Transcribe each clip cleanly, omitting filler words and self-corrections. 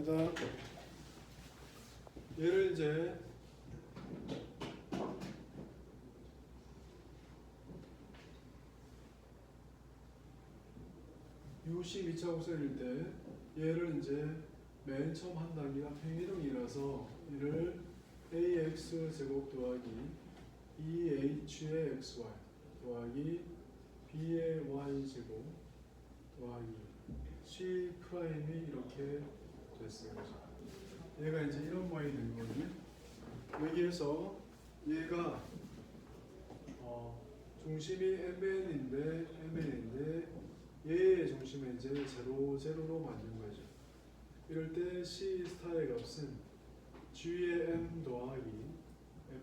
시작합니다. 얘를 이제 유식 2차 곡선일 때 얘를 이제 맨 처음 한 단계가 평이동이라서 얘를 ax 제곱 더하기 2h의 xy 더하기 b의 y 제곱 더하기 c 프라임이 이렇게 됐어요. 얘가 이제 이런 모양이 된 거거든요. 여기에서 얘가 중심이 mn인데 얘의 중심은 이제 0, 0로 만든 거죠. 이럴 때 C 스타의 값은 G의 M 더하기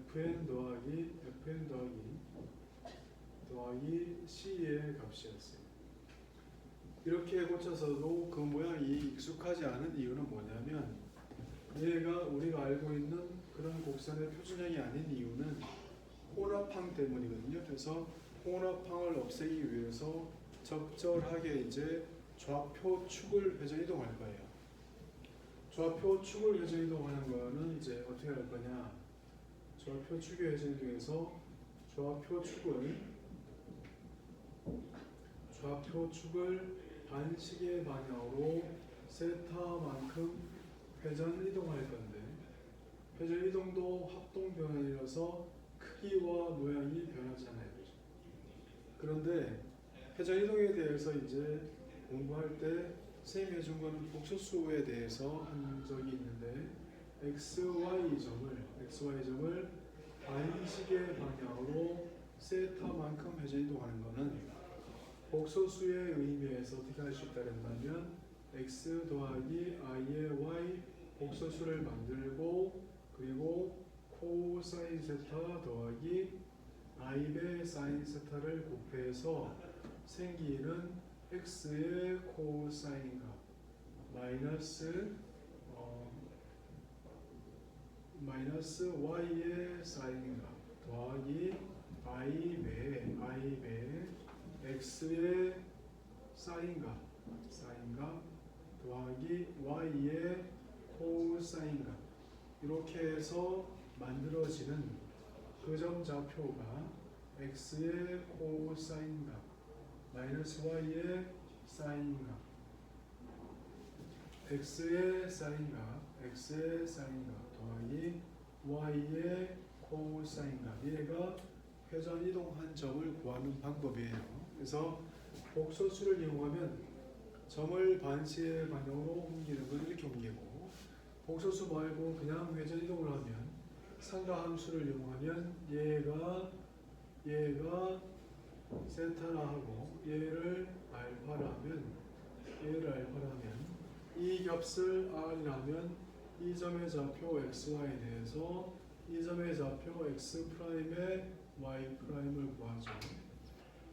Fn 더하기 Fn 더하기 C의 값이었어요. 이렇게 고쳐서도 그 모양이 익숙하지 않은 이유는 뭐냐면 얘가 우리가 알고 있는 그런 곡선의 표준형이 아닌 이유는 혼합항 때문이거든요. 그래서 혼합항을 없애기 위해서 적절하게 이제 좌표 축을 회전 이동할 거예요. 좌표 축을 회전 이동하는 거는 이제 어떻게 할 거냐? 좌표 축의 회전 이동에서 좌표 축을 반시계 방향으로 세타만큼 회전 이동할 건데 회전 이동도 합동 변환이라서 크기와 모양이 변하잖아요. 그런데 회전 이동에 대해서 이제 공부할 때 선생님이 해준 거는 복소수에 대해서 한 적이 있는데 XY점을 반시계 방향으로 세타만큼 회전 이동하는 거는 복소수의 의미에서 어떻게 할 수 있다 그랬냐면 X 더하기 I의 Y 복소수를 만들고 그리고 코사인 세타 더하기 I배 사인 세타를 곱해서 생기는 X의 코사인 값 마이너스 Y의 사인 값 더하기 I배 X의 사인 값 더하기 Y의 코사인 값 이렇게 해서 만들어지는 그 점 좌표가 X의 코사인 값 마이너스 Y의 사인 값 X의 사인 값 더하기 Y의 코사인 값 얘가 회전 이동한 점을 구하는 방법이에요. 그래서 복소수를 이용하면 점을 반시계 방향으로 옮기는 건 이렇게 옮기고 복소수 말고 그냥 회전 이동을 하면 상가함수를 이용하면 얘가 세타라 하고 얘를 알파라 하면 이 값을 R이라면 이 점의 좌표 XY에 대해서 이 점의 좌표 X 프라임의 Y 프라임을 구하죠.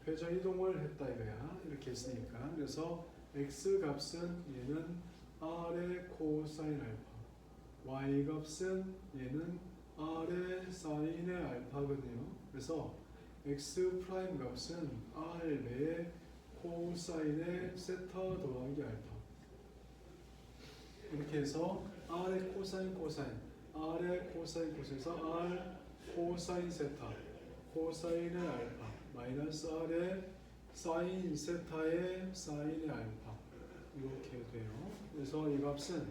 회전 이동을 했다 이거야. 이렇게 했으니까. 그래서 X 값은 얘는 R의 코사인 알파 Y 값은 얘는 R의 사인의 알파거든요. 그래서 X 프라임 값은 R의 코사인의 세타 더하기 알파 이렇게 해서 R의 R의 코사인에서 R 코사인 세타 코사인의 알파 마이너스 R의 사인 세타의 사인의 알파 이렇게 돼요. 그래서 이 값은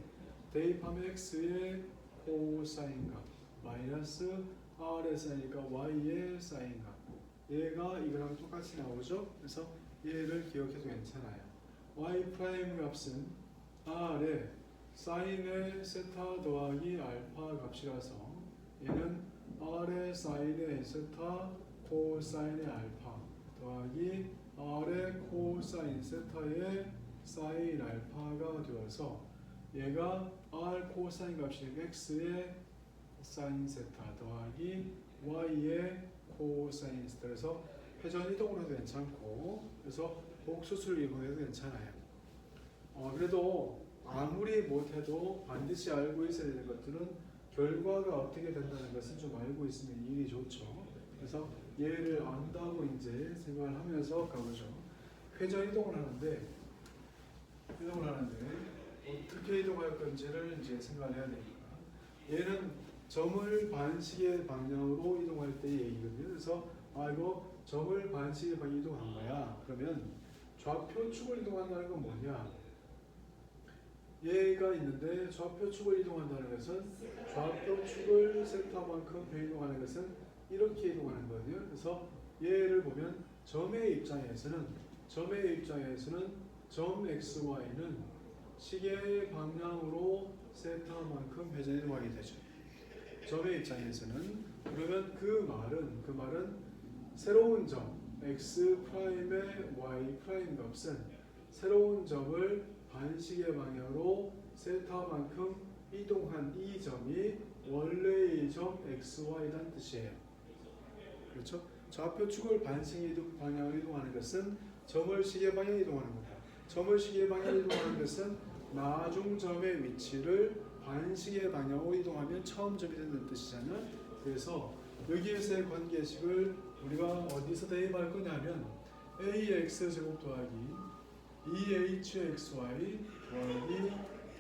대입하면 X의 코사인 값 마이너스 R의 사인이니까 Y의 사인 값 얘가 이거랑 똑같이 나오죠. 그래서 얘를 기억해도 괜찮아요. Y 프라임 값은 R의 사인의 세타 더하기 알파 값이라서 얘는 R의 사인의 세타 코사인의 알파 더하기 R의 코사인 세타의 사인 알파가 되어서 얘가 R 코사인 값이 X의 사인 세타 더하기 Y의 코사인 세타 그래서 회전 이동으로 해도 괜찮고 그래서 복소수를 이용해도 괜찮아요. 그래도 아무리 못해도 반드시 알고 있어야 되는 것들은 결과가 어떻게 된다는 것을 좀 알고 있으면 일이 좋죠. 그래서 얘를 안다고 이제 생각을 하면서 가보죠. 회전 이동을 하는데 어떻게 이동할 건지를 이제 생각을 해야 되니까. 얘는 점을 반시계 방향으로 이동할 때의 얘기거든요. 그래서 이거 점을 반시계 방향 이동한 거야. 그러면 좌표축을 이동한다는 건 뭐냐? 얘가 있는데 좌표축을 이동한다는 것은 좌표축을 세타만큼 변이동하는 것은 이렇게 이동하는 거거든요. 그래서 얘를 보면 점의 입장에서는 점 XY는 시계 방향으로 세타만큼 회전 이동하게 되죠. 점의 입장에서는. 그러면 그 말은 새로운 점 X'의 Y' 값은 새로운 점을 반시계 방향으로 세타만큼 이동한 이 점이 원래의 점 XY라는 뜻이에요. 그렇죠? 좌표축을 반시계 방향으로 이동하는 것은 점을 시계 방향으로 이동하는 거다. 점을 시계 방향으로 이동하는 것은 나중점의 위치를 반시계 방향으로 이동하면 처음 점이 되는 뜻이잖아요. 그래서 여기에서의 관계식을 우리가 어디서 대입할 거냐면 ax 제곱 더하기 2hxy 더하기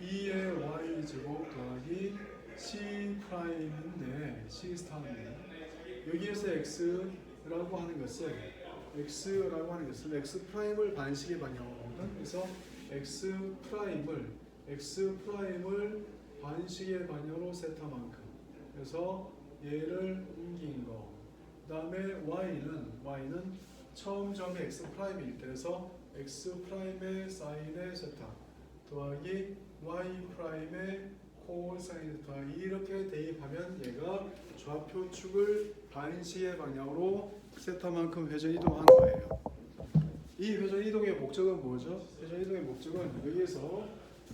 2의 y 제곱 더하기 c 프라임인데 c 스타인데 여기에서 x라고 하는 것은 x 프라임을 반시계 방향으로거든. 그래서 x 프라임을 반시계 방향으로 세타만큼. 그래서 얘를 옮긴 거. 그다음에 y는 처음 점이 x 프라임일 때 그래서 x 프라임의 사인의 세타 더하기 y 프라임의 코사인 세타 이렇게 대입하면 얘가 좌표축을 반시계 방향으로 세타만큼 회전 이동한 거예요. 이 회전 이동의 목적은 뭐죠? 회전 이동의 목적은 여기에서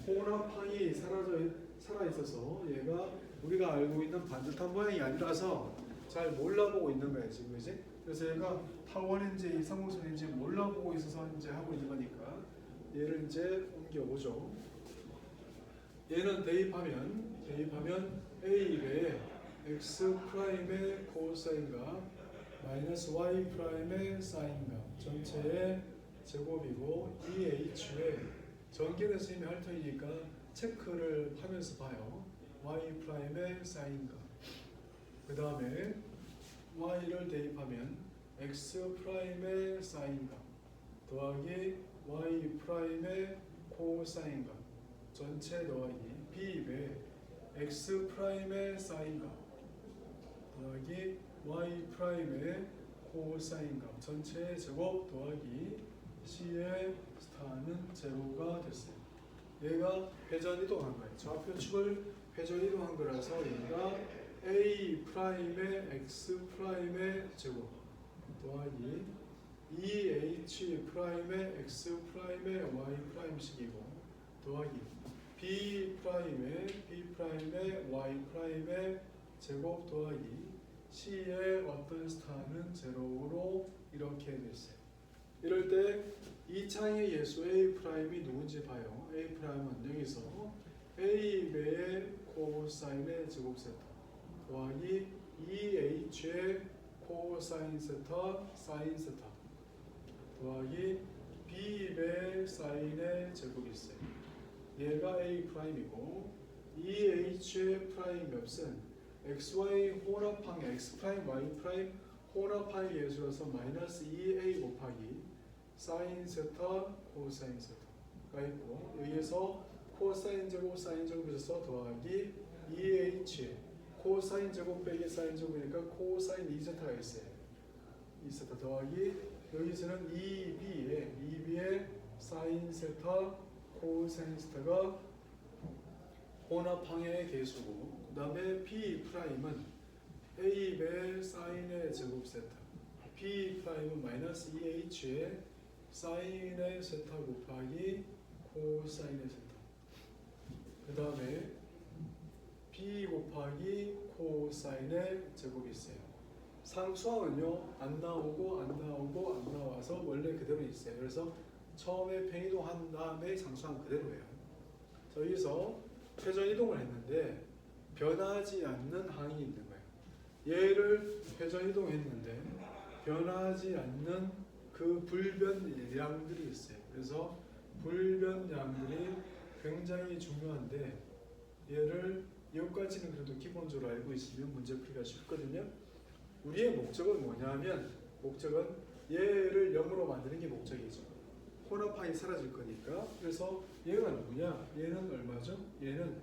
혼합항이 살아 있어서 얘가 우리가 알고 있는 반듯한 모양이 아니라서 잘 몰라보고 있는 거예요, 지금 그지? 그래서 얘가 타원인지 이상공선인지 몰라보고 있어서 이제 하고 있는 거니까 얘를 이제 옮겨보죠. 얘는 대입하면 a 배에 x 프라임의 코사인과 마이너스 y 프라임의 사인과 전체의 제곱이고 2h의 전개된 선생님이 할 터이니까 체크를 하면서 봐요. y 프라임의 사인과 그 다음에 y를 대입하면 x 프라임의 사인과 더하기 y 프라임의 코사인과 전체 더하기 b배 x 프라임의 사인과 더하기 y 프라임의 코사인과 전체의 제곱 더하기 c의 스타는 제로가 됐어요. 얘가 회전 이동한 거예요. 좌표축을 회전 이동한 거라서 얘가 a 프라임의 x 프라임의 제곱 더하기 2h 프라임의 x 프라임의 y 프라임식이고 더하기 b 프라임의 y 프라임의 제곱 더하기 c의 어떤 스타는 제로로 이렇게 됐어요. 이럴 때 이 창의 예수 a 프라임이 누군지 봐요. a 프라임은 여기서 a 배의 코사인의 제곱 세타 더하기 2h의 코사인 세타 사인 세타 더하기 b배 사인의 제곱이 있어요. 얘가 a 프라임이고 2h의 프라임 값은 xy 혼합항의 x 프라임 y 프라임 혼합항의 예수라서 마이너스 2a 곱하기 사인 세타 코사인 세타가 있고 여기에서 코사인 제곱 사인 제곱에서 더하기 2h 코사인 제곱 빼기 사인 제곱이니까 코사인 2세타가 있어요. 2세타 더하기 여기서는 2b의 사인 세타 코사인 세타가 혼합항의 개수고 그 다음에 p 프라임은 a 배 사인의 제곱 세타 p 프라임은 마이너스 2h의 사인의 세타 곱하기 코사인의 세타 그 다음에 b 곱하기 코사인의 제곱이 있어요. 상수항은요 안 나와서 원래 그대로 있어요. 그래서 처음에 평이동한 다음에 상수항 그대로예요. 여기서 회전 이동을 했는데 변하지 않는 항이 있는 거예요. 얘를 회전 이동했는데 변하지 않는 그 불변량들이 있어요. 그래서 불변량들이 굉장히 중요한데 얘를 여기까지는 그래도 기본적으로 알고 있으면 문제 풀기가 쉽거든요. 우리의 목적은 뭐냐면 목적은 얘를 0으로 만드는 게 목적이죠. 혼합파이 사라질 거니까. 그래서 얘가 누구냐? 얘는 얼마죠? 얘는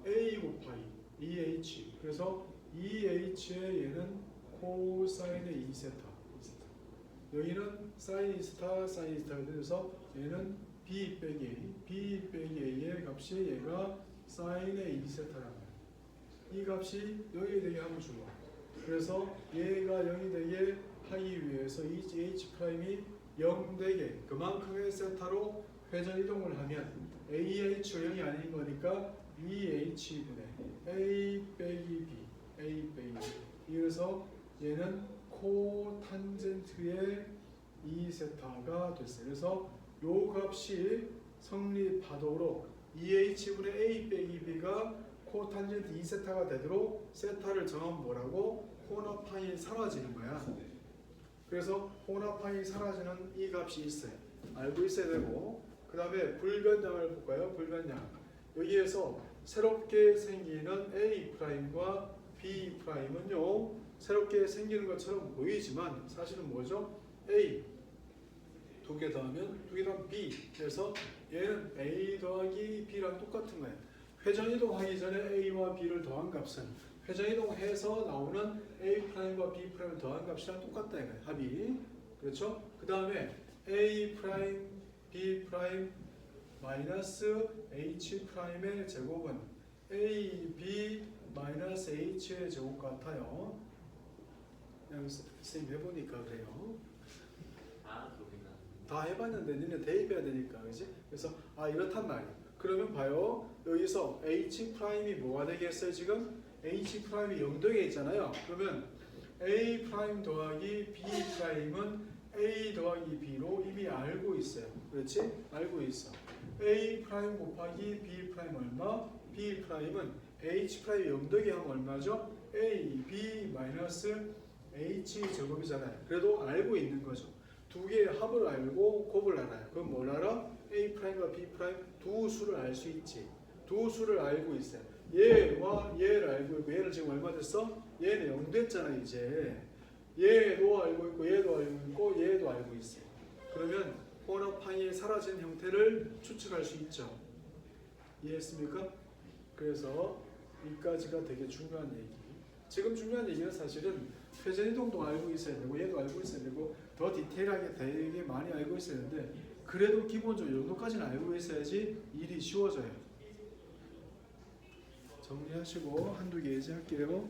A 곱하기 2H. 그래서 2H의 얘는 코사인의 2세타. 여기는 사인 2세타, 사인 2세타가 돼서 얘는 B 빼기 A. B 빼기 A의 값이 얘가 사인의 2세타라는 거예요. 이 값이 0이 되게 하면 좋아. 그래서 얘가 0이 되게 하기 위해서 이 H'이 0 되게 그만큼의 세타로 회전 이동을 하면 AH가 0이 아닌 거니까 2H분의 A 빼기 B, A 빼기 B. 그래서 얘는 코탄젠트의 2세타가 됐어요. 그래서 요 값이 성립하도록 2H분의 A 빼기 B가 코탄젠트 2세타가 되도록 세타를 정하면 뭐라고? 혼합파이 사라지는 거야. 그래서 혼합파이 사라지는 이 값이 있어요. 알고 있어야 되고 그 다음에 불변량을 볼까요? 불변량. 여기에서 새롭게 생기는 A'과 B'은요 새롭게 생기는 것처럼 보이지만 사실은 뭐죠? A 두 개 더하면 B. 그래서 얘는 A 더하기 B랑 똑같은 거예요. 회전이동하기 전에 A와 B를 더한 값은 회전이동해서 나오는 A'과 B'을 더한 값이랑 똑같다 이거예요. 합이. 그렇죠? 그 다음에 A', B' 마이너스 H'의 제곱은 A, B 마이너스 H의 제곱 같아요. 그냥 선생님 해보니까 그래요. 다 해봤는데 니네 대입해야 되니까 그지? 그래서 이렇단 말이에요. 그러면 봐요. 여기서 H'이 뭐가 되겠어요 지금? H'이 0되게 있잖아요. 그러면 A' 더하기 B'은 A 더하기 B로 이미 알고 있어요. 그렇지? 알고 있어. A' 곱하기 B' 얼마? B'은 H' 0되게 하면 얼마죠? A, B 마이너스 H 제곱이잖아요. 그래도 알고 있는 거죠. 두 개의 합을 알고 곱을 알아요. 그럼 뭘 알아? A'과 B' 두 수를 알 수 있지. 두 수를 알고 있어요. 얘와 얘를 알고 있고 얘를 지금 얼마 됐어? 얘는 0 됐잖아 이제. 얘도 알고 있고 얘도 알고 있고 얘도 알고 있어요. 그러면 혼합파이의 사라진 형태를 추측할 수 있죠. 이해했습니까? 그래서 이까지가 되게 중요한 얘기. 지금 중요한 얘기는 사실은 회전이동도 알고 있어야 되고 얘도 알고 있어야 되고 더 디테일하게 되게 많이 알고 있어야 되는데 그래도 기본적으로 이 정도까지는 알고 있어야지 일이 쉬워져요. 정리하시고 한두 개 예제할게요.